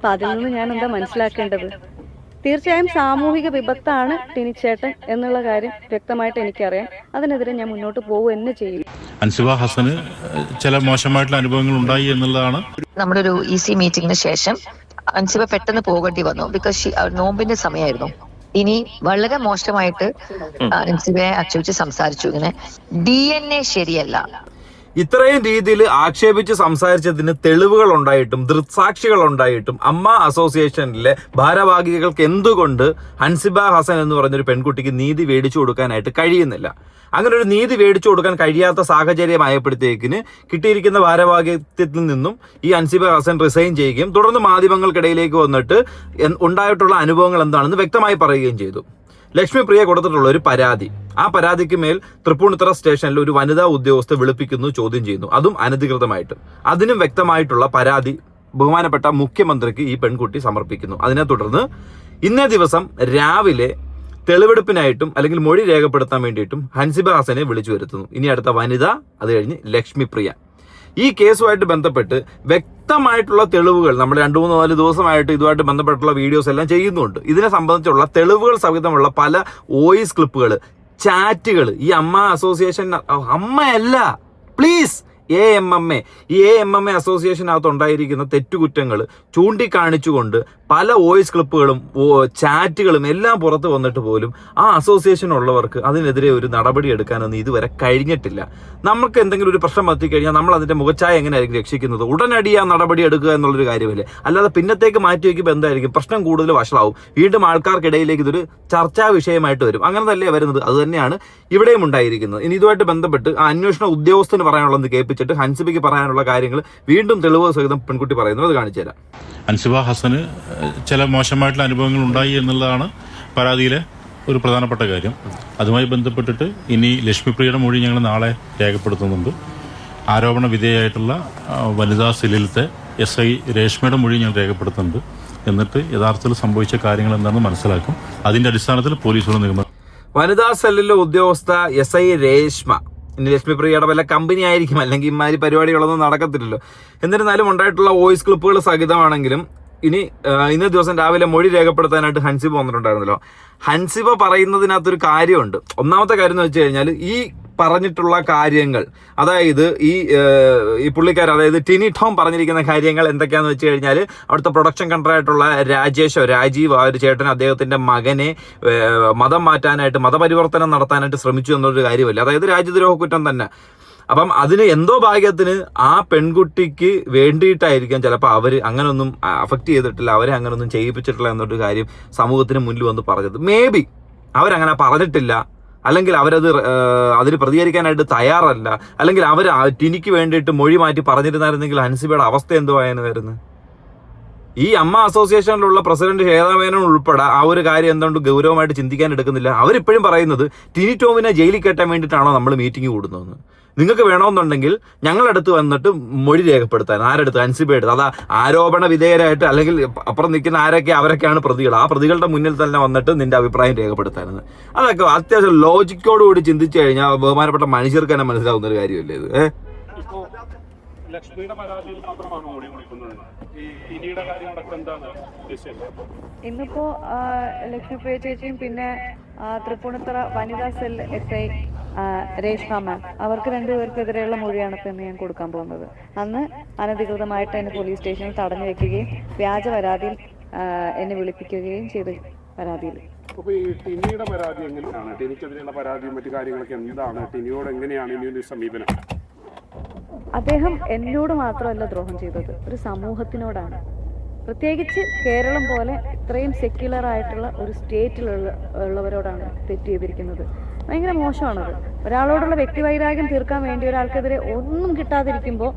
അപ്പൊ അതിൽ നിന്ന് ഞാൻ എന്താ മനസ്സിലാക്കേണ്ടത്? തീർച്ചയായും സാമൂഹിക വിപത്താണ് ടിനിച്ചേട്ടൻ എന്നുള്ള കാര്യം വ്യക്തമായിട്ട് എനിക്കറിയാം. അതിനെതിരെ ഞാൻ മുന്നോട്ട് പോകുക തന്നെ ചെയ്യും. അൻസിബ ഹസന് ചില മോശമായിട്ടുള്ള അനുഭവങ്ങൾ ഉണ്ടായി എന്നുള്ളതാണ്. നമ്മുടെ ഒരു EC മീറ്റിംഗിന് ശേഷം അൻസിബ പെട്ടെന്ന് പോകേണ്ടി വന്നു. ബിക്കോസ് നോമ്പിന്റെ സമയമായിരുന്നു. ഇനി വളരെ മോശമായിട്ട് അൻസിബയെ ആക്ഷേപിച്ച് സംസാരിച്ചു. ഇങ്ങനെ DNA ശരിയല്ല, ഇത്രയും രീതിയിൽ ആക്ഷേപിച്ച് സംസാരിച്ചതിന് തെളിവുകൾ ഉണ്ടായിട്ടും ദൃക്സാക്ഷികൾ ഉണ്ടായിട്ടും അമ്മ അസോസിയേഷനിലെ ഭാരവാഹികൾക്ക് എന്തുകൊണ്ട് ഹൻസിബ ഹസൻ എന്ന് പറഞ്ഞൊരു പെൺകുട്ടിക്ക് നീതി മേടിച്ചു കൊടുക്കാനായിട്ട് കഴിയുന്നില്ല? അങ്ങനെ ഒരു നീതി മേടിച്ചു കൊടുക്കാൻ കഴിയാത്ത സാഹചര്യമായപ്പോഴത്തേക്കിന് കിട്ടിയിരിക്കുന്ന ഭാരവാഹിത്വത്തിൽ നിന്നും ഈ ഹൻസിബ ഹസൻ റിസൈൻ ചെയ്യുകയും തുടർന്ന് മാധ്യമങ്ങൾക്കിടയിലേക്ക് വന്നിട്ട് ഉണ്ടായിട്ടുള്ള അനുഭവങ്ങൾ എന്താണെന്ന് വ്യക്തമായി പറയുകയും ചെയ്തു. ലക്ഷ്മിപ്രിയ കൊടുത്തിട്ടുള്ള ഒരു പരാതി, ആ പരാതിക്ക് മേൽ തൃപ്പൂണിത്തുറ സ്റ്റേഷനിൽ ഒരു വനിതാ ഉദ്യോഗസ്ഥ വിളിപ്പിക്കുന്നു, ചോദ്യം ചെയ്യുന്നു, അതും അനധികൃതമായിട്ട്. അതിനും വ്യക്തമായിട്ടുള്ള പരാതി ബഹുമാനപ്പെട്ട മുഖ്യമന്ത്രിക്ക് ഈ പെൺകുട്ടി സമർപ്പിക്കുന്നു. അതിനെ തുടർന്ന് ഇന്നേ ദിവസം രാവിലെ തെളിവെടുപ്പിനായിട്ടും അല്ലെങ്കിൽ മൊഴി രേഖപ്പെടുത്താൻ വേണ്ടിയിട്ടും ഹൻസിബ ഹസനെ വിളിച്ചു വരുത്തുന്നു. ഇനി അടുത്ത വനിത, അത് കഴിഞ്ഞ് ലക്ഷ്മിപ്രിയ. ഈ കേസുമായിട്ട് ബന്ധപ്പെട്ട് വ്യക്തമായിട്ടുള്ള തെളിവുകൾ നമ്മൾ 2-3-4 ദിവസമായിട്ട് ഇതുമായിട്ട് ബന്ധപ്പെട്ടുള്ള വീഡിയോസ് എല്ലാം ചെയ്യുന്നുണ്ട്. ഇതിനെ സംബന്ധിച്ചുള്ള തെളിവുകൾ സഹിതമുള്ള പല വോയിസ് ക്ലിപ്പുകൾ, ചാറ്റുകൾ ഈ അമ്മ അസോസിയേഷൻ, അമ്മയല്ല പ്ലീസ്, AMMA, ഈ AMMA അസോസിയേഷനകത്ത് ഉണ്ടായിരിക്കുന്ന തെറ്റുകുറ്റങ്ങൾ ചൂണ്ടിക്കാണിച്ചുകൊണ്ട് പല വോയിസ് ക്ലിപ്പുകളും ചാറ്റുകളും എല്ലാം പുറത്ത് വന്നിട്ട് പോലും ആ അസോസിയേഷൻ ഉള്ളവർക്ക് അതിനെതിരെ ഒരു നടപടി എടുക്കാനൊന്നും ഇതുവരെ കഴിഞ്ഞിട്ടില്ല. നമുക്ക് എന്തെങ്കിലും ഒരു പ്രശ്നം എത്തിക്കഴിഞ്ഞാൽ നമ്മൾ അതിന്റെ മുഖച്ഛായ എങ്ങനെയായിരിക്കും രക്ഷിക്കുന്നത്? ഉടനടി ആ നടപടി എടുക്കുക എന്നുള്ളൊരു കാര്യമല്ലേ. അല്ലാതെ പിന്നത്തേക്ക് മാറ്റി വയ്ക്കുമ്പോൾ എന്തായിരിക്കും? പ്രശ്നം കൂടുതൽ വഷളാവും. വീണ്ടും ആൾക്കാർക്കിടയിലേക്ക് ഇതൊരു ചർച്ചാ വിഷയമായിട്ട് വരും. അങ്ങനെ തന്നെ വരുന്നത്. അത് തന്നെയാണ് ഇവിടെയും ഉണ്ടായിരിക്കുന്നത്. ഇനി ഇതുമായിട്ട് ബന്ധപ്പെട്ട് ആ അന്വേഷണ ഉദ്യോഗസ്ഥന് പറയാനുള്ളത് കേൾപ്പിച്ചിട്ട് ഹൻസിബയ്ക്ക് പറയാനുള്ള കാര്യങ്ങൾ വീണ്ടും തെളിവ് സഹിതം പെൺകുട്ടി പറയുന്നത്. അത് കാണിച്ചു തരാം. അൻസിബ ഹസന് ചില മോശമായിട്ടുള്ള അനുഭവങ്ങൾ ഉണ്ടായി എന്നുള്ളതാണ് പരാതിയിലെ ഒരു പ്രധാനപ്പെട്ട കാര്യം. അതുമായി ബന്ധപ്പെട്ടിട്ട് ഇനി ലക്ഷ്മിപ്രിയയുടെ മൊഴി ഞങ്ങൾ നാളെ രേഖപ്പെടുത്തുന്നുണ്ട്. ആരോപണ വിധേയമായിട്ടുള്ള വനിതാ സെല്ലിലത്തെ SI രേഷ്മയുടെ മൊഴി ഞങ്ങൾ രേഖപ്പെടുത്തുന്നുണ്ട്. എന്നിട്ട് യഥാർത്ഥത്തിൽ സംഭവിച്ച കാര്യങ്ങൾ എന്താണെന്ന് മനസ്സിലാക്കും. അതിന്റെ അടിസ്ഥാനത്തിൽ പോലീസുകൾ നിഗമനം. വനിതാ സെല്ലിലെ ഉദ്യോഗസ്ഥ SI രേഷ്മ ഇനി ലക്ഷ്മിപ്രിയയുടെ വല്ല കമ്പനി ആയിരിക്കും, അല്ലെങ്കിൽ ഇമാതിരി പരിപാടികളൊന്നും നടക്കത്തില്ലല്ലോ. എന്നിരുന്നാലും ഉണ്ടായിട്ടുള്ള വോയിസ് ക്ലിപ്പുകൾ സഹിതമാണെങ്കിലും ഇന്നേ ദിവസം രാവിലെ മൊഴി രേഖപ്പെടുത്താനായിട്ട് ഹൻസിബ വന്നിട്ടുണ്ടായിരുന്നല്ലോ. ഹൻസിബ പറയുന്നതിനകത്തൊരു കാര്യമുണ്ട്. ഒന്നാമത്തെ കാര്യം എന്ന് വെച്ച് കഴിഞ്ഞാൽ ഈ പറഞ്ഞിട്ടുള്ള കാര്യങ്ങൾ, അതായത് ഈ പുള്ളിക്കാർ, അതായത് ടിനി ടോം പറഞ്ഞിരിക്കുന്ന കാര്യങ്ങൾ എന്തൊക്കെയാണെന്ന് വെച്ച് കഴിഞ്ഞാൽ അവിടുത്തെ പ്രൊഡക്ഷൻ കൺട്രാക്ടറുള്ള രാജീവ്, ആ ഒരു ചേട്ടൻ അദ്ദേഹത്തിന്റെ മകനെ മതം മാറ്റാനായിട്ട്, മതപരിവർത്തനം നടത്താനായിട്ട് ശ്രമിച്ചു എന്നൊരു കാര്യമല്ല. അതായത് രാജ്യദ്രോഹ കുറ്റം തന്നെ. അപ്പം അതിന് എന്തോ ഭാഗ്യത്തിന് ആ പെൺകുട്ടിക്ക് വേണ്ടിയിട്ടായിരിക്കാം ചിലപ്പോൾ അവർ അങ്ങനൊന്നും അഫക്റ്റ് ചെയ്തിട്ടില്ല, അവരെ അങ്ങനൊന്നും ചെയ്യിപ്പിച്ചിട്ടില്ല എന്നൊരു കാര്യം സമൂഹത്തിന് മുന്നിൽ വന്ന് പറഞ്ഞത്. മേ ബി അവരങ്ങനെ പറഞ്ഞിട്ടില്ല, അല്ലെങ്കിൽ അതിന് പ്രതികരിക്കാനായിട്ട് തയ്യാറല്ല, അല്ലെങ്കിൽ അവർ ടിനിക്ക് വേണ്ടിയിട്ട് മൊഴി മാറ്റി പറഞ്ഞിരുന്നായിരുന്നെങ്കിൽ ഹൻസിബയുടെ അവസ്ഥ എന്തോ ആയിരുന്നു? ഈ അമ്മ അസോസിയേഷനിലുള്ള പ്രസിഡന്റ് ശ്വേതാമേനോൻ ഉൾപ്പെടെ ആ ഒരു കാര്യം എന്തുകൊണ്ട് ഗൗരവമായിട്ട് ചിന്തിക്കാൻ എടുക്കുന്നില്ല? അവരിപ്പോഴും പറയുന്നത് ടിനി ടോമിനെ ജയിലിൽ കയറ്റാൻ വേണ്ടിയിട്ടാണോ നമ്മൾ മീറ്റിംഗ് കൂടുന്നതെന്ന്. നിങ്ങൾക്ക് വേണമെന്നുണ്ടെങ്കിൽ ഞങ്ങളടുത്ത് വന്നിട്ട് മൊഴി രേഖപ്പെടുത്താൻ. ആരെടുത്ത്? ഹൻസിബയെടുത്ത്. അതാ ആരോപണ വിധേയരായിട്ട്, അല്ലെങ്കിൽ അപ്പുറം നിൽക്കുന്ന അവരൊക്കെയാണ് പ്രതികൾ. ആ പ്രതികളുടെ മുന്നിൽ തന്നെ വന്നിട്ട് നിന്റെ അഭിപ്രായം രേഖപ്പെടുത്താനെന്ന്. അതൊക്കെ അത്യാവശ്യം ലോജിക്കോടുകൂടി ചിന്തിച്ചു കഴിഞ്ഞാൽ ബഹുമാനപ്പെട്ട മനുഷ്യർക്ക് തന്നെ മനസ്സിലാവുന്ന ഒരു കാര്യമല്ലേ ഇത്? ഇന്നിപ്പോ ലക്ഷ്മിപ്രിയ ചേച്ചിയും പിന്നെ തൃപ്പൂണിത്തുറ വനിതാ സെൽ SI രേഷ്മ മാം, അവർക്ക് 2 പേർക്കെതിരെയുള്ള മൊഴിയാണ് ഇപ്പൊ ഇന്ന് ഞാൻ കൊടുക്കാൻ പോകുന്നത്. അന്ന് അനധികൃതമായിട്ട് എന്നെ പോലീസ് സ്റ്റേഷനിൽ തടഞ്ഞു വെക്കുകയും വ്യാജ പരാതിയിൽ എന്നെ വിളിപ്പിക്കുകയും ചെയ്ത പരാതിയിൽ. അപ്പൊ ഈ ടിനിയുടെ പരാതി എങ്ങനെയാണ്? ടിനിക്കെതിരെയുള്ള പരാതിയും മറ്റു കാര്യങ്ങളൊക്കെ എന്താണ്? ടിനിയോട് എങ്ങനെയാണ് ഇനി സമീപനം? അദ്ദേഹം എന്നോട് മാത്രമല്ല ദ്രോഹം ചെയ്തത്, ഒരു സമൂഹത്തിനോടാണ്. പ്രത്യേകിച്ച് കേരളം പോലെ ഇത്രയും സെക്യുലർ ആയിട്ടുള്ള ഒരു സ്റ്റേറ്റിലുള്ളവരോടാണ് തെറ്റ് ചെയ്തിരിക്കുന്നത്. ഭയങ്കര മോശമാണത്. ഒരാളോടുള്ള വ്യക്തിവൈരാഗ്യം തീർക്കാൻ വേണ്ടി ഒരാൾക്കെതിരെ ഒന്നും കിട്ടാതിരിക്കുമ്പോൾ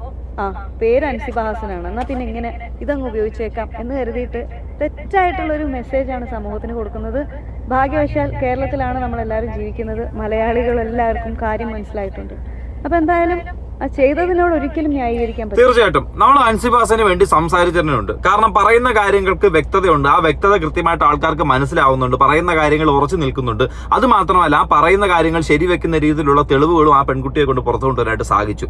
പേര് ഹൻസിബ ഹസനാണ്, എന്നാൽ പിന്നെ ഇങ്ങനെ ഇതങ്ങ് ഉപയോഗിച്ചേക്കാം എന്ന് കരുതിയിട്ട് തെറ്റായിട്ടുള്ളൊരു മെസ്സേജാണ് സമൂഹത്തിന് കൊടുക്കുന്നത്. ഭാഗ്യവശാൽ കേരളത്തിലാണ് നമ്മളെല്ലാവരും ജീവിക്കുന്നത്. മലയാളികളെല്ലാവർക്കും കാര്യം മനസ്സിലായിട്ടുണ്ട്. അപ്പൊ എന്തായാലും ചെയ്തതിനോട് ഒരിക്കലും ന്യായീകരിക്കാൻ പറ്റില്ല. തീർച്ചയായിട്ടും നമ്മൾ ഹൻസിബ ഹസന് വേണ്ടി സംസാരിച്ചിട്ടുണ്ട്. കാരണം പറയുന്ന കാര്യങ്ങൾക്ക് വ്യക്തതയുണ്ട്. ആ വ്യക്തത കൃത്യമായിട്ട് ആൾക്കാർക്ക് മനസ്സിലാവുന്നുണ്ട്. പറയുന്ന കാര്യങ്ങൾ ഉറച്ചു നിൽക്കുന്നുണ്ട്. അത് മാത്രമല്ല, ആ പറയുന്ന കാര്യങ്ങൾ ശരിവെക്കുന്ന രീതിയിലുള്ള തെളിവുകളും ആ പെൺകുട്ടിയെ കൊണ്ട് പുറത്തു കൊണ്ടുവരാനായിട്ട് സാധിച്ചു.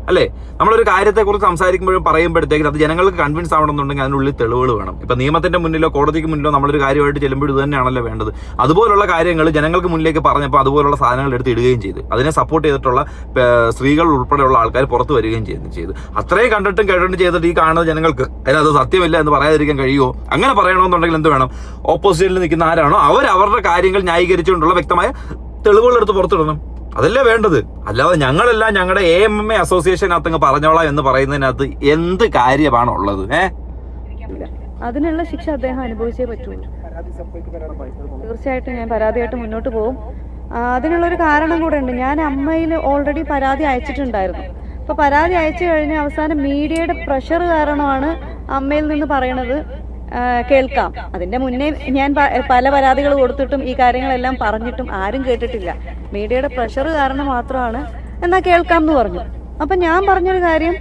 അല്ലേ? നമ്മളൊരു കാര്യത്തെക്കുറിച്ച് സംസാരിക്കുമ്പോഴും പറയുമ്പോഴത്തേക്കും അത് ജനങ്ങൾക്ക് കൺവിൻസ് ആവണമെന്നുണ്ടെങ്കിൽ അതിനുള്ളിൽ തെളിവുകൾ വേണം. ഇപ്പൊ നിയമത്തിന്റെ മുന്നിലോ കോടതിക്ക് മുന്നിലോ നമ്മളൊരു കാര്യമായിട്ട് ചെല്ലുമ്പോൾ ഇത് തന്നെയാണല്ലോ വേണ്ടത്. അതുപോലുള്ള കാര്യങ്ങൾ ജനങ്ങൾക്ക് മുന്നിലേക്ക് പറഞ്ഞപ്പോൾ അതുപോലുള്ള സാധനങ്ങൾ എടുത്ത് ഇടുകയും ചെയ്തു. അതിനെ സപ്പോർട്ട് ചെയ്തിട്ടുള്ള സ്ത്രീകൾ ഉൾപ്പെടെയുള്ള ആൾക്കാർ പുറത്ത് വരികയും ചെയ്തു. അത്രയും കണ്ടിട്ടും കേട്ടിട്ടും ചെയ്തിട്ട് ഈ കാണുന്ന ജനങ്ങൾക്ക് അത് സത്യമില്ല എന്ന് പറയാതിരിക്കാൻ കഴിയുമോ? അങ്ങനെ പറയണമെന്നുണ്ടെങ്കിൽ എന്ത് വേണം? ഓപ്പോസിറ്റിൽ നിൽക്കുന്ന ആരാണോ അവരുടെ കാര്യങ്ങൾ ന്യായീകരിച്ചുകൊണ്ടുള്ള വ്യക്തമായ തെളിവുകൾ എടുത്ത് പുറത്തിടണം. അതല്ലേ വേണ്ടത്. അല്ലാതെ ഞങ്ങളെല്ലാം ഞങ്ങളുടെ AMMA അസോസിയേഷനകത്ത് പറഞ്ഞോളാം എന്ന് പറയുന്നതിനകത്ത് എന്ത് കാര്യമാണ് ഉള്ളത്? അതിനുള്ള ശിക്ഷ അദ്ദേഹം അനുഭവിച്ചേ പറ്റുള്ളൂ. തീർച്ചയായിട്ടും ഞാൻ പരാതിയായിട്ട് മുന്നോട്ട് പോകും. അതിനുള്ളൊരു കാരണം കൂടെ ഉണ്ട്. ഞാൻ അമ്മയിൽ ഓൾറെഡി പരാതി അയച്ചിട്ടുണ്ടായിരുന്നു. അപ്പൊ പരാതി അയച്ചു കഴിഞ്ഞ് അവസാനം മീഡിയയുടെ പ്രഷർ കാരണമാണ് അമ്മയിൽ നിന്ന് പറയണത് കേൾക്കാം. അതിന്റെ മുന്നേ ഞാൻ പല പരാതികൾ കൊടുത്തിട്ടും ഈ കാര്യങ്ങളെല്ലാം പറഞ്ഞിട്ടും ആരും കേട്ടിട്ടില്ല. മീഡിയയുടെ പ്രഷർ കാരണം മാത്രമാണ് എന്നാ കേൾക്കാം എന്ന് പറഞ്ഞു. അപ്പൊ ഞാൻ പറഞ്ഞൊരു കാര്യം,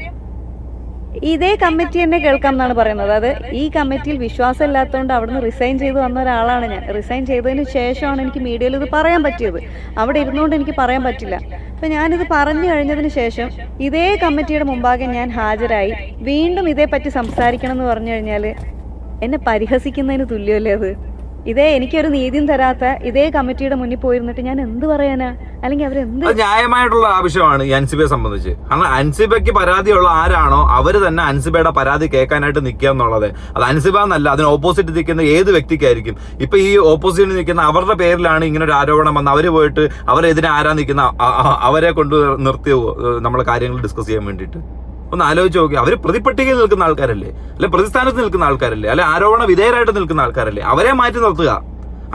ഇതേ കമ്മിറ്റി തന്നെ കേൾക്കാം എന്നാണ് പറയുന്നത്. അത് ഈ കമ്മിറ്റിയിൽ വിശ്വാസം ഇല്ലാത്തതുകൊണ്ട് അവിടുന്ന് റിസൈൻ ചെയ്ത് വന്ന ഒരാളാണ് ഞാൻ. റിസൈൻ ചെയ്തതിന് ശേഷമാണ് എനിക്ക് മീഡിയയിൽ ഇത് പറയാൻ പറ്റിയത്. അവിടെ ഇരുന്നുകൊണ്ട് എനിക്ക് പറയാൻ പറ്റില്ല. അപ്പൊ ഞാനിത് പറഞ്ഞു കഴിഞ്ഞതിന് ശേഷം ഇതേ കമ്മിറ്റിയുടെ മുമ്പാകെ ഞാൻ ഹാജരായി വീണ്ടും ഇതേപ്പറ്റി സംസാരിക്കണം എന്ന് പറഞ്ഞു കഴിഞ്ഞാൽ എന്നെ പരിഹസിക്കുന്നതിന് തുല്യമല്ലേ അത്? എനിക്കൊരു നീതിയും തരാത്ത ഇതേ കമ്മിറ്റിയുടെ മുന്നിൽ പോയിരുന്നിട്ട് ഞാൻ എന്ത് പറയാനാ? അല്ലെങ്കിൽ അവരെന്ത്? ന്യായമായിട്ടുള്ള ആവശ്യമാണ് ഈ അൻസിബയെ സംബന്ധിച്ച്. കാരണം അൻസിബയ്ക്ക് പരാതിയുള്ള ആരാണോ അവര് തന്നെ അൻസിബയുടെ പരാതി കേൾക്കാനായിട്ട് നിൽക്കുക എന്നുള്ളത്. അത് അൻസിബ എന്നല്ല, അതിന് ഓപ്പോസിറ്റ് നിൽക്കുന്ന ഏത് വ്യക്തിക്കായിരിക്കും. ഇപ്പൊ ഈ ഓപ്പോസിറ്റ് നിൽക്കുന്ന അവരുടെ പേരിലാണ് ഇങ്ങനെ ഒരു ആരോപണം വന്ന് അവര് പോയിട്ട് അവരെതിരെ ആരാ നിൽക്കുന്ന അവരെ കൊണ്ട് നിർത്തിയോ നമ്മളെ കാര്യങ്ങൾ ഡിസ്കസ് ചെയ്യാൻ വേണ്ടിയിട്ട്? ഒന്ന് ആലോചിച്ച് നോക്കി. അവര് പ്രതിപട്ടികയിൽ നിൽക്കുന്ന ആൾക്കാരല്ലേ, അല്ലെ പ്രതിസ്ഥാനത്ത് നിൽക്കുന്ന ആൾക്കാരല്ലേ, അല്ലെ ആരോപണ വിധേയരായിട്ട് നിൽക്കുന്ന ആൾക്കാരല്ലേ? അവരെ മാറ്റി നിർത്തുക,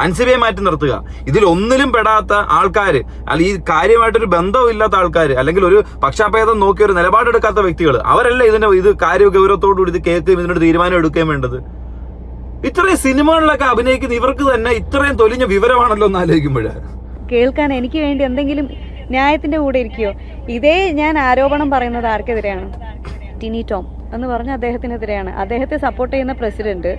അൻസിബയെ മാറ്റി നിർത്തുക. ഇതിൽ ഒന്നിലും പെടാത്ത ആൾക്കാർ, അല്ല ഈ കാര്യമായിട്ടൊരു ബന്ധമില്ലാത്ത ആൾക്കാർ, അല്ലെങ്കിൽ ഒരു പക്ഷാഭേദം നോക്കി ഒരു നിലപാടെടുക്കാത്ത വ്യക്തികൾ, അവരല്ലേ ഇത് കാര്യ ഗൗരവത്തോടുകൂടി ഇത് കേൾക്കുകയും ഇതിനൊരു തീരുമാനം എടുക്കുകയും വേണ്ടത്. ഇത്രയും സിനിമകളിലൊക്കെ അഭിനയിക്കുന്ന ഇവർക്ക് തന്നെ ഇത്രയും തൊലിഞ്ഞ വിവരമാണല്ലോ എന്ന് ആലോചിക്കുമ്പോഴേ. കേൾക്കാൻ എനിക്ക് വേണ്ടി എന്തെങ്കിലും ന്യായത്തിന്റെ കൂടെ ഇരിക്കുകയോ? ഇതേ ഞാൻ ആരോപണം പറയുന്നത് ആർക്കെതിരെയാണ്? ടിനി ടോം എന്ന് പറഞ്ഞ അദ്ദേഹത്തിനെതിരെയാണ്. അദ്ദേഹത്തെ സപ്പോർട്ട് ചെയ്യുന്ന പ്രസിഡന്റ്,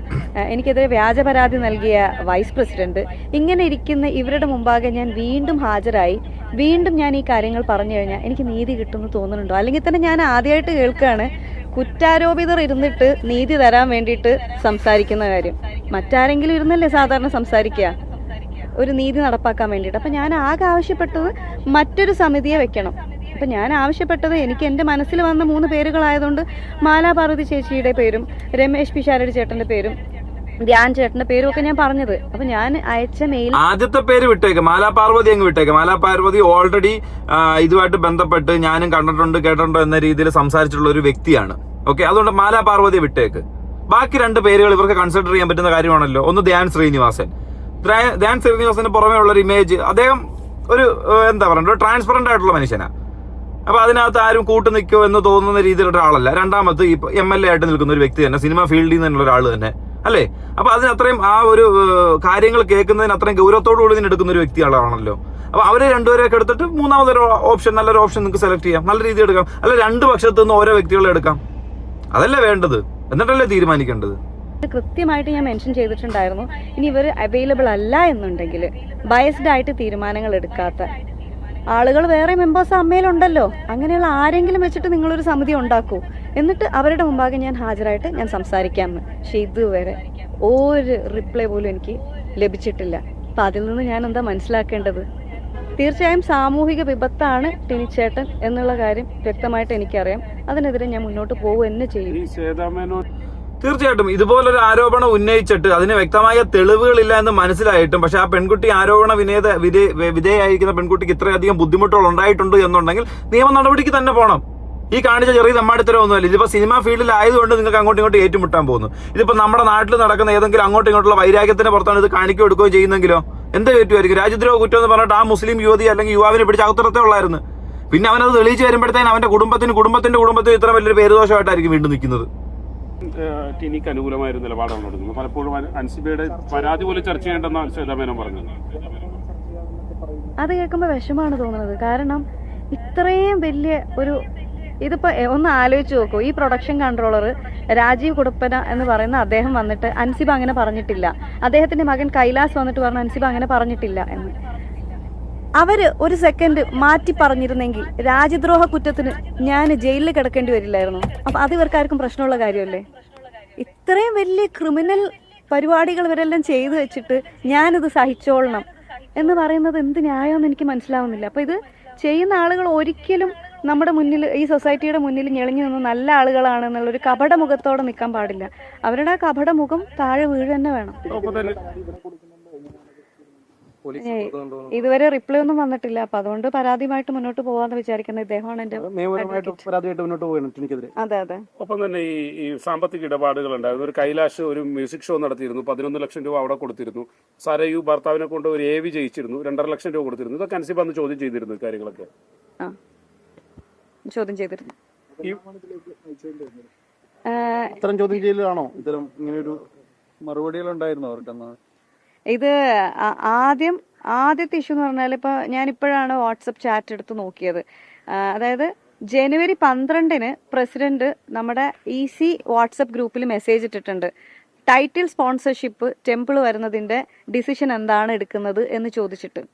എനിക്കെതിരെ വ്യാജ പരാതി നൽകിയ വൈസ് പ്രസിഡന്റ്, ഇങ്ങനെ ഇരിക്കുന്ന ഇവരുടെ മുമ്പാകെ ഞാൻ വീണ്ടും ഹാജരായി വീണ്ടും ഞാൻ ഈ കാര്യങ്ങൾ പറഞ്ഞു കഴിഞ്ഞാൽ എനിക്ക് നീതി കിട്ടുമെന്ന് തോന്നുന്നുണ്ടോ? അല്ലെങ്കിൽ തന്നെ ഞാൻ ആദ്യമായിട്ട് കേൾക്കുകയാണ് കുറ്റാരോപിതർ ഇരുന്നിട്ട് നീതി തരാൻ വേണ്ടിയിട്ട് സംസാരിക്കുന്ന കാര്യം. മറ്റാരെങ്കിലും ഇരുന്നല്ലേ സാധാരണ സംസാരിക്കുക ഒരു നീതി നടപ്പാക്കാൻ വേണ്ടിയിട്ട്. അപ്പം ഞാൻ ആകെ ആവശ്യപ്പെട്ടത് മറ്റൊരു സമിതിയെ വെക്കണം. അപ്പം ഞാൻ ആവശ്യപ്പെട്ടത്, എനിക്ക് എൻ്റെ മനസ്സിൽ വന്ന 3 പേരുകളായതുകൊണ്ട് മാലാ പാർവതി ചേച്ചിയുടെ പേരും രമേശ് പിഷാരടി ചേട്ടൻ്റെ പേരും ധ്യാൻ ചേട്ടൻ്റെ പേരും ഒക്കെ ഞാൻ പറഞ്ഞത്. അപ്പം ഞാൻ അയച്ച മെയിൽ ആദ്യത്തെ പേര് വിട്ടേക്ക്, മാലാ പാർവതി അങ്ങ് വിട്ടേക്ക്. മാലാ പാർവതി ഓൾറെഡി ഇതുമായിട്ട് ബന്ധപ്പെട്ട് ഞാനും കണ്ടിട്ടുണ്ട് കേട്ടിട്ടുണ്ടോ എന്ന രീതിയിൽ സംസാരിച്ചിട്ടുള്ള ഒരു വ്യക്തിയാണ്. ഓക്കെ, അതുകൊണ്ട് മാലാ പാർവതിയെ വിട്ടേക്ക്. ബാക്കി 2 പേരുകൾ ഇവർക്ക് കൺസിഡർ ചെയ്യാൻ പറ്റുന്ന കാര്യമാണല്ലോ. ഒന്ന് ധ്യാൻ ശ്രീനിവാസൻ. ധ്യാൻ ശ്രീനിവാസന് പുറമേ ഉള്ള ഒരു ഇമേജ്, അദ്ദേഹം ഒരു എന്താ പറയുക, ട്രാൻസ്പെറന്റ് ആയിട്ടുള്ള മനുഷ്യനാണ്. അപ്പൊ അതിനകത്ത് ആരും കൂട്ടു നിൽക്കോ എന്ന് തോന്നുന്ന രീതിയിലുള്ള ഒരാളല്ല. രണ്ടാമത് ഇപ്പൊ MLA ആയിട്ട് നിൽക്കുന്ന ഒരു വ്യക്തി തന്നെ, സിനിമ ഫീൽഡിൽ നിന്നുള്ള ഒരാൾ തന്നെ അല്ലേ. അപ്പൊ അതിനത്രയും ആ ഒരു കാര്യങ്ങൾ കേൾക്കുന്നതിന് അത്രയും ഗൗരവത്തോടുകൂടി ഇതിന് എടുക്കുന്ന ഒരു വ്യക്തിയാണല്ലോ. അപ്പൊ അവരെ 2 പേരെയൊക്കെ എടുത്തിട്ട് മൂന്നാമതൊരു ഓപ്ഷൻ, നല്ലൊരു ഓപ്ഷൻ നിങ്ങൾക്ക് സെലക്ട് ചെയ്യാം, നല്ല രീതിയിൽ എടുക്കാം. അല്ല 2 പക്ഷത്തു നിന്ന് ഓരോ വ്യക്തികളെ എടുക്കാം. അതല്ലേ വേണ്ടത്, എന്നിട്ടല്ലേ തീരുമാനിക്കേണ്ടത്. കൃത്യമായിട്ട് ഞാൻ മെൻഷൻ ചെയ്തിട്ടുണ്ടായിരുന്നു. ഇനി ഇവർ അവൈലബിൾ അല്ല എന്നുണ്ടെങ്കിൽ ബയസ്ഡ് ആയിട്ട് തീരുമാനങ്ങൾ എടുക്കാത്ത ആളുകൾ വേറെ മെമ്പേഴ്സ് അമ്മയിലുണ്ടല്ലോ, അങ്ങനെയുള്ള ആരെങ്കിലും വെച്ചിട്ട് നിങ്ങളൊരു സമിതി ഉണ്ടാക്കൂ, എന്നിട്ട് അവരുടെ മുമ്പാകെ ഞാൻ ഹാജരായിട്ട് ഞാൻ സംസാരിക്കാമെന്ന്. പക്ഷെ ഇതുവരെ ഒരു റിപ്ലൈ പോലും എനിക്ക് ലഭിച്ചിട്ടില്ല. അപ്പം അതിൽ നിന്ന് ഞാൻ എന്താ മനസ്സിലാക്കേണ്ടത്? തീർച്ചയായും സാമൂഹിക വിപത്താണ് ടിനിച്ചേട്ടൻ എന്നുള്ള കാര്യം വ്യക്തമായിട്ട് എനിക്കറിയാം. അതിനെതിരെ ഞാൻ മുന്നോട്ട് പോകുക തന്നെ ചെയ്യും. തീർച്ചയായിട്ടും ഇതുപോലൊരു ആരോപണം ഉന്നയിച്ചിട്ട് അതിന് വ്യക്തമായ തെളിവുകളില്ല എന്ന് മനസ്സിലായിട്ടും, പക്ഷെ ആ പെൺകുട്ടി ആരോപണ വിധേയായിരിക്കുന്ന പെൺകുട്ടിക്ക് ഇത്രയധികം ബുദ്ധിമുട്ടുകൾ ഉണ്ടായിട്ടുണ്ട് എന്നുണ്ടെങ്കിൽ നിയമ നടപടിക്ക് തന്നെ പോകണം. ഈ കാണിച്ച ചെറിയ തമ്മാടിത്തരമൊന്നുമല്ല. ഇതിപ്പോ സിനിമാ ഫീൽഡിലായതുകൊണ്ട് നിങ്ങൾക്ക് അങ്ങോട്ടും ഇങ്ങോട്ടും ഏറ്റുമുട്ടാൻ പോകുന്നു. ഇതിപ്പോ നമ്മുടെ നാട്ടിൽ നടക്കുന്ന ഏതെങ്കിലും അങ്ങോട്ടും ഇങ്ങോട്ടുള്ള വൈരാഗ്യത്തിന്റെ പുറത്താണ് ഇത് കാണിക്കുകയോ എടുക്കുകയോ ചെയ്യുന്നെങ്കിലോ എന്ത് പറ്റുമായിരിക്കും? രാജ്യദ്രോഹ കുറ്റം എന്ന് പറഞ്ഞിട്ട് ആ മുസ്ലിം യുവതി അല്ലെങ്കിൽ യുവാവിനെ പിടിച്ച് അകത്തിടത്തേ ഉള്ളായിരുന്നു. പിന്നെ അവനത് തെളിയിച്ച് വരുമ്പോഴത്തേന് അവന്റെ കുടുംബത്തിന് ഇത്ര വലിയൊരു പേരുദോഷമായിട്ടായിരിക്കും വീണ്ടും നിൽക്കുന്നത്. ടിനിക്ക് അനുകൂലമായ ഒരു നിലപാടാണ് എടുക്കുന്നത്. പലപ്പോഴും അൻസിബയുടെ പരാതി പോലും ചർച്ച ചെയ്യേണ്ടെന്നാണ് ശ്വേതാമേനോൻ പറഞ്ഞത്. അത് കേൾക്കുമ്പോൾ വിഷമാണ് തോന്നുന്നത്. കാരണം ഇത്രയും വലിയ ഒരു ഇതിപ്പോ ഒന്ന് ആലോചിച്ച് നോക്കൂ. ഈ പ്രൊഡക്ഷൻ കൺട്രോളർ രാജീവ് കുടുപ്പന എന്ന് പറയുന്ന അദ്ദേഹം വന്നിട്ട് അൻസിബ അങ്ങനെ പറഞ്ഞിട്ടില്ല, അദ്ദേഹത്തിന്റെ മകൻ കൈലാസ് വന്നിട്ട് പറഞ്ഞു അൻസിബ അങ്ങനെ പറഞ്ഞിട്ടില്ല എന്ന്. അവര് ഒരു സെക്കൻഡ് മാറ്റി പറഞ്ഞിരുന്നെങ്കിൽ രാജ്യദ്രോഹ കുറ്റത്തിന് ഞാൻ ജയിലിൽ കിടക്കേണ്ടി വരില്ലായിരുന്നു. അപ്പൊ അത് ഇവർക്കാർക്കും പ്രശ്നമുള്ള കാര്യമല്ലേ? ഇത്രയും വലിയ ക്രിമിനൽ പരിപാടികൾ ഇവരെല്ലാം ചെയ്തു വെച്ചിട്ട് ഞാനിത് സഹിച്ചോളണം എന്ന് പറയുന്നത് എന്ത് ന്യായമെന്ന് എനിക്ക് മനസ്സിലാവുന്നില്ല. അപ്പൊ ഇത് ചെയ്യുന്ന ആളുകൾ ഒരിക്കലും നമ്മുടെ മുന്നിൽ, ഈ സൊസൈറ്റിയുടെ മുന്നിൽ ഞെളിഞ്ഞു നിന്ന് നല്ല ആളുകളാണെന്നുള്ളൊരു കപട മുഖത്തോടെ നിൽക്കാൻ പാടില്ല. അവരുടെ ആ കപട മുഖം താഴെ വീഴ് തന്നെ വേണം. ഇതുവരെ റിപ്ലൈ ഒന്നും വന്നിട്ടില്ല. അപ്പൊ അതുകൊണ്ട് പരാതിയുമായിട്ട് മുന്നോട്ട് പോകാന്ന് വിചാരിക്കുന്നത് ഇദ്ദേഹമാണ് എന്റെ. അതെ അതെ. ഒപ്പം തന്നെ ഈ സാമ്പത്തിക ഇടപാടുകൾ ഉണ്ടായിരുന്നു. ഒരു കൈലാഷ് ഒരു മ്യൂസിക് ഷോ നടത്തിയിരുന്നു, 11 ലക്ഷം രൂപ അവിടെ കൊടുത്തിരുന്നു. സരയു ഭർത്താവിനെ കൊണ്ട് ഒരു AV ജയിച്ചിരുന്നു, 2.5 ലക്ഷം രൂപ കൊടുത്തിരുന്നു. ഇതൊക്കെ അൻസിബ അന്ന് ചോദ്യം ചെയ്തിരുന്നു കാര്യങ്ങളൊക്കെ. ചോദ്യം ചെയ്തിരുന്നു. ഇത്തരം ചോദ്യം ചെയ്യലാണോ ഇത്തരം ഇങ്ങനെയൊരു മറുപടികൾ ഉണ്ടായിരുന്നു അവർക്കെന്ന്? ഇത് ആദ്യത്തെ ഇഷ്യൂ എന്ന് പറഞ്ഞാൽ ഇപ്പൊ ഞാൻ ഇപ്പോഴാണ് വാട്സപ്പ് ചാറ്റ് എടുത്ത് നോക്കിയത്. അതായത് ജനുവരി 12-ന് പ്രസിഡന്റ് നമ്മുടെ EC വാട്സപ്പ് ഗ്രൂപ്പിൽ മെസ്സേജ് ഇട്ടിട്ടുണ്ട്. ടൈറ്റിൽ സ്പോൺസർഷിപ്പ് ടെമ്പിൾ വരുന്നതിന്റെ ഡിസിഷൻ എന്താണ് എടുക്കുന്നത് എന്ന് ചോദിച്ചിട്ട്.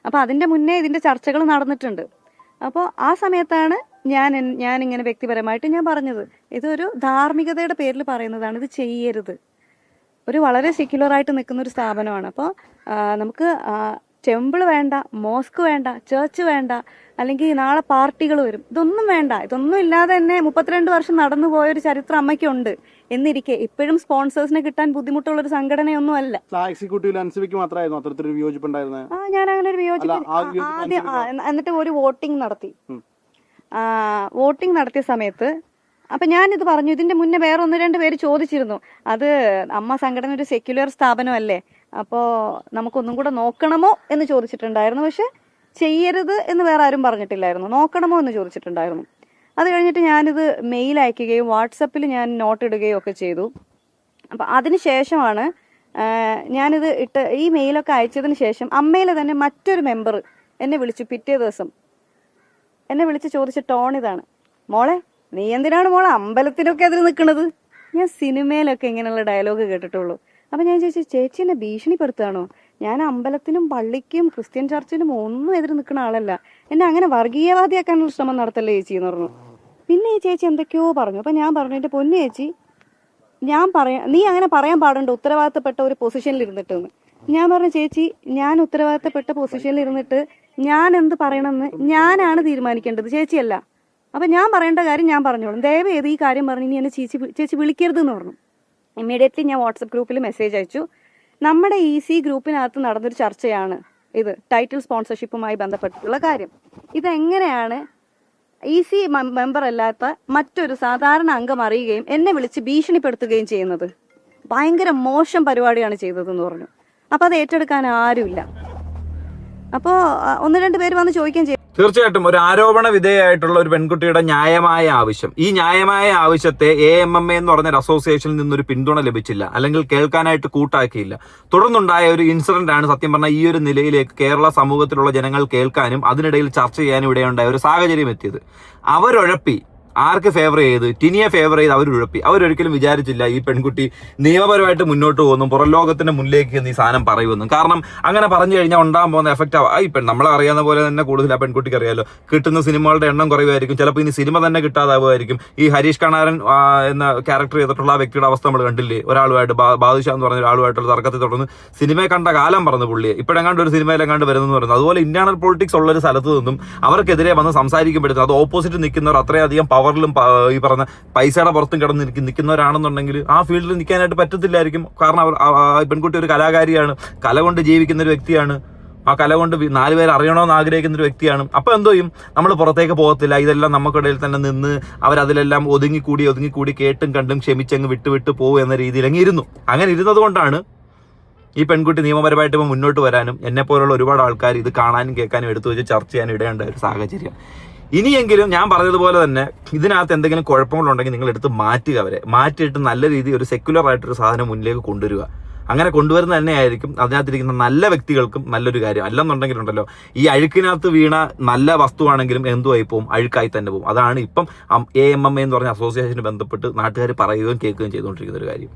അപ്പൊ അതിന്റെ മുന്നേ ഇതിന്റെ ചർച്ചകൾ നടന്നിട്ടുണ്ട്. അപ്പോൾ ആ സമയത്താണ് ഞാൻ ഇങ്ങനെ വ്യക്തിപരമായിട്ട് ഞാൻ പറഞ്ഞത്, ഇതൊരു ധാർമ്മികതയുടെ പേരിൽ പറയുന്നതാണ്, ഇത് ചെയ്യരുത്. ഒരു വളരെ സെക്യുലറായിട്ട് നിൽക്കുന്ന ഒരു സ്ഥാപനമാണ്. അപ്പോൾ നമുക്ക് ടെമ്പിൾ വേണ്ട, മോസ്ക് വേണ്ട, ചേർച്ച് വേണ്ട, അല്ലെങ്കിൽ നാളെ പാർട്ടികൾ വരും, ഇതൊന്നും വേണ്ട. ഇതൊന്നും ഇല്ലാതെ തന്നെ 32 വർഷം നടന്നു പോയൊരു ചരിത്രം അമ്മയ്ക്കുണ്ട് എന്നിരിക്കെ ഇപ്പോഴും സ്പോൺസേഴ്സിനെ കിട്ടാൻ ബുദ്ധിമുട്ടുള്ള ഒരു സംഘടനയൊന്നും അല്ല. എക്സിക്യൂട്ടീവ് അൻസിബയ്ക്ക് മാത്രമായിരുന്നു അത്തരത്തിലൊരു വിയോജിപ്പുണ്ടായിരുന്നത്? ഞാൻ അങ്ങനെ ഒരു വിയോജിപ്പ് ആദ്യം എന്നിട്ട് ഒരു വോട്ടിംഗ് നടത്തി. വോട്ടിംഗ് നടത്തിയ സമയത്ത് അപ്പൊ ഞാനിത് പറഞ്ഞു. ഇതിന്റെ മുന്നേ വേറെ 1-2 പേര് ചോദിച്ചിരുന്നു, അത് അമ്മ സംഘടന ഒരു സെക്യുലർ സ്ഥാപനമല്ലേ, അപ്പോ നമുക്കൊന്നും കൂടെ നോക്കണമോ എന്ന് ചോദിച്ചിട്ടുണ്ടായിരുന്നു. പക്ഷെ ചെയ്യരുത് എന്ന് വേറെ ആരും പറഞ്ഞിട്ടില്ലായിരുന്നു, നോക്കണമോ എന്ന് ചോദിച്ചിട്ടുണ്ടായിരുന്നു. അത് കഴിഞ്ഞിട്ട് ഞാനിത് മെയിൽ അയക്കുകയും വാട്സപ്പിൽ ഞാൻ നോട്ട് ഇടുകയും ഒക്കെ ചെയ്തു. അപ്പൊ അതിനുശേഷമാണ് ഞാനിത് ഈ മെയിലൊക്കെ അയച്ചതിന് ശേഷം അമ്മയിലെ തന്നെ മറ്റൊരു മെമ്പർ എന്നെ വിളിച്ചു. പിറ്റേ ദിവസം എന്നെ വിളിച്ച് ചോദിച്ച ടോൺ ഇതാണ്: മോളെ, നീ എന്തിനാണ് മോളെ അമ്പലത്തിനൊക്കെ എതിര് നിൽക്കുന്നത്? ഞാൻ സിനിമയിലൊക്കെ ഇങ്ങനെയുള്ള ഡയലോഗ് കേട്ടിട്ടുള്ളൂ. അപ്പൊ ഞാൻ ചോദിച്ചു, ചേച്ചി എന്നെ ഭീഷണിപ്പെടുത്തുകയാണോ? ഞാൻ അമ്പലത്തിനും പള്ളിക്കും ക്രിസ്ത്യൻ ചർച്ചിനും ഒന്നും എതിര് നിൽക്കുന്ന ആളല്ല, എന്നെ അങ്ങനെ വർഗീയവാദിയാക്കാനുള്ള ശ്രമം നടത്തല്ലേ ചേച്ചി എന്ന് പറഞ്ഞു. പിന്നെ ഈ ചേച്ചി എന്തൊക്കെയോ പറഞ്ഞു. അപ്പൊ ഞാൻ പറഞ്ഞു, എന്റെ പൊന്നു ചേച്ചി, നീ അങ്ങനെ പറയാൻ പാടുണ്ടോ ഉത്തരവാദിത്തപ്പെട്ട ഒരു പൊസിഷനിൽ ഇരുന്നിട്ടെന്ന്. ഞാൻ പറഞ്ഞു, ചേച്ചി, ഞാൻ ഉത്തരവാദിത്തപ്പെട്ട പൊസിഷനിൽ ഇരുന്നിട്ട് ഞാൻ എന്ത് പറയണമെന്ന് ഞാനാണ് തീരുമാനിക്കേണ്ടത്, ചേച്ചിയല്ല. അപ്പൊ ഞാൻ പറയേണ്ട കാര്യം ഞാൻ പറഞ്ഞോളും, ദയവ് ചെയ്ത് ഈ കാര്യം പറഞ്ഞ് ഇനി എന്നെ ചേച്ചി വിളിക്കരുതെന്ന് പറഞ്ഞു. ഇമ്മീഡിയറ്റ്ലി ഞാൻ വാട്സപ്പ് ഗ്രൂപ്പിൽ മെസ്സേജ് അയച്ചു. നമ്മുടെ EC ഗ്രൂപ്പിനകത്ത് നടന്നൊരു ചർച്ചയാണ് ഇത്, ടൈറ്റിൽ സ്പോൺസർഷിപ്പുമായി ബന്ധപ്പെട്ടിട്ടുള്ള കാര്യം. ഇതെങ്ങനെയാണ് EC മെമ്പർ അല്ലാത്ത മറ്റൊരു സാധാരണ അംഗം അറിയുകയും എന്നെ വിളിച്ച് ഭീഷണിപ്പെടുത്തുകയും ചെയ്യുന്നത്? ഭയങ്കര മോശം പരിപാടിയാണ് ചെയ്തതെന്ന് പറഞ്ഞു. അപ്പൊ അത് ഏറ്റെടുക്കാൻ ആരുമില്ല. അപ്പോ 1-2 പേര് വന്ന് ചോദിക്കുകയും ചെയ്തു. തീർച്ചയായിട്ടും ഒരു ആരോപണ വിധേയമായിട്ടുള്ള ഒരു പെൺകുട്ടിയുടെ ന്യായമായ ആവശ്യം, ഈ ന്യായമായ ആവശ്യത്തെ AMMA എന്ന് പറഞ്ഞൊരു അസോസിയേഷനിൽ നിന്നൊരു പിന്തുണ ലഭിച്ചില്ല, അല്ലെങ്കിൽ കേൾക്കാനായിട്ട് കൂട്ടാക്കിയില്ല. തുടർന്നുണ്ടായ ഒരു ഇൻസിഡന്റ് ആണ് സത്യം പറഞ്ഞാൽ ഈ ഒരു നിലയിലേക്ക് കേരള സമൂഹത്തിലുള്ള ജനങ്ങൾ കേൾക്കാനും അതിനിടയിൽ ചർച്ച ചെയ്യാനും ഇടയുണ്ടായ ഒരു സാഹചര്യം എത്തിയത്. അവരൊഴപ്പി ആർക്ക് ഫേവർ ചെയ്ത്, ടിനിയെ ഫേവർ ചെയ്ത് അവരുഴപ്പി. അവരൊരിക്കലും വിചാരിച്ചില്ല ഈ പെൺകുട്ടി നിയമപരമായിട്ട് മുന്നോട്ട് പോകുന്നു, പുറം ലോകത്തിന്റെ മുന്നിലേക്ക് ഈ സാധനം പറയുമെന്നും. കാരണം അങ്ങനെ പറഞ്ഞു കഴിഞ്ഞാൽ ഉണ്ടാകാൻ പോകുന്ന എഫക്റ്റ് ഇപ്പം നമ്മളെ അറിയാവുന്ന പോലെ തന്നെ കൂടുതൽ ആ പെൺകുട്ടിക്ക് അറിയാലോ, കിട്ടുന്ന സിനിമകളുടെ എണ്ണം കുറയുമായിരിക്കും. ചിലപ്പോൾ ഇനി സിനിമ തന്നെ കിട്ടാതാവുമായിരിക്കും. ഈ ഹരീഷ് കണാരൻ എന്ന ക്യാരക്ടർ ചെയ്തിട്ടുള്ള ആ വ്യക്തിയുടെ അവസ്ഥ നമ്മൾ കണ്ടില്ലേ? ഒരാളുമായിട്ട് ബാദുഷാ എന്ന് പറഞ്ഞ ഒരാളുമായിട്ടുള്ള തർക്കത്തെ തുടർന്ന് സിനിമയെ കണ്ട കാലം പറഞ്ഞു പുള്ളിയെ. ഇപ്പോഴെങ്ങാണ്ട് ഒരു സിനിമയിലെങ്ങാണ്ട് വരുന്നെന്ന് പറയുന്നത്. അതുപോലെ ഇന്റേണൽ പൊളിറ്റിക്സ് ഉള്ള ഒരു സ്ഥലത്ത് നിന്നും അവർക്കെതിരെ വന്ന് സംസാരിക്കുമ്പോഴത്തേക്കും അത് ഓപ്പോസിറ്റ് നിൽക്കുന്നവർ അത്രയധികം പവറിലും ഈ പറഞ്ഞ പൈസയുടെ പുറത്തും കിടന്ന് നിൽക്കുന്നവരാണെന്നുണ്ടെങ്കിൽ ആ ഫീൽഡിൽ നിൽക്കാനായിട്ട് പറ്റത്തില്ലായിരിക്കും. കാരണം പെൺകുട്ടി ഒരു കലാകാരിയാണ്, കല കൊണ്ട് ജീവിക്കുന്ന ഒരു വ്യക്തിയാണ്, ആ കല കൊണ്ട് 4 പേര് അറിയണമെന്ന് ആഗ്രഹിക്കുന്ന ഒരു വ്യക്തിയാണ്. അപ്പൊ എന്തോ ചെയ്യും, നമ്മൾ പുറത്തേക്ക് പോകത്തില്ല, ഇതെല്ലാം നമുക്കിടയിൽ തന്നെ നിന്ന് അവരതിലെല്ലാം ഒതുങ്ങിക്കൂടി കേട്ടും കണ്ടും ക്ഷമിച്ചങ്ങ് വിട്ട് പോകും എന്ന രീതിയിൽ അങ്ങ് ഇരുന്നു. അങ്ങനെ ഇരുന്നത് കൊണ്ടാണ് ഈ പെൺകുട്ടി നിയമപരമായിട്ട് ഇപ്പം മുന്നോട്ട് വരാനും എന്നെപ്പോലുള്ള ഒരുപാട് ആൾക്കാർ ഇത് കാണാനും കേൾക്കാനും എടുത്തു വെച്ച് ചർച്ച ചെയ്യാനും ഇടേണ്ട ഒരു സാഹചര്യം. ഇനിയെങ്കിലും ഞാൻ പറഞ്ഞതുപോലെ തന്നെ ഇതിനകത്ത് എന്തെങ്കിലും കുഴപ്പങ്ങളുണ്ടെങ്കിൽ നിങ്ങൾ എടുത്ത് മാറ്റുക, അവരെ മാറ്റിയിട്ട് നല്ല രീതിയിൽ ഒരു സെക്യുലർ ആയിട്ടൊരു സാധനം മുന്നിലേക്ക് കൊണ്ടുവരിക. അങ്ങനെ കൊണ്ടുവരുന്ന തന്നെയായിരിക്കും അതിനകത്തിരിക്കുന്ന നല്ല വ്യക്തികൾക്കും നല്ലൊരു കാര്യം. അല്ലെന്നുണ്ടെങ്കിലുണ്ടല്ലോ, ഈ അഴുക്കിനകത്ത് വീണ നല്ല വസ്തുവാണെങ്കിലും എന്തുമായി പോവും, അഴുക്കായി തന്നെ പോകും. അതാണ് ഇപ്പം AMMA എന്ന് പറഞ്ഞ അസോസിയേഷന് ബന്ധപ്പെട്ട് നാട്ടുകാർ പറയുകയും കേൾക്കുകയും ചെയ്തുകൊണ്ടിരിക്കുന്ന ഒരു കാര്യം.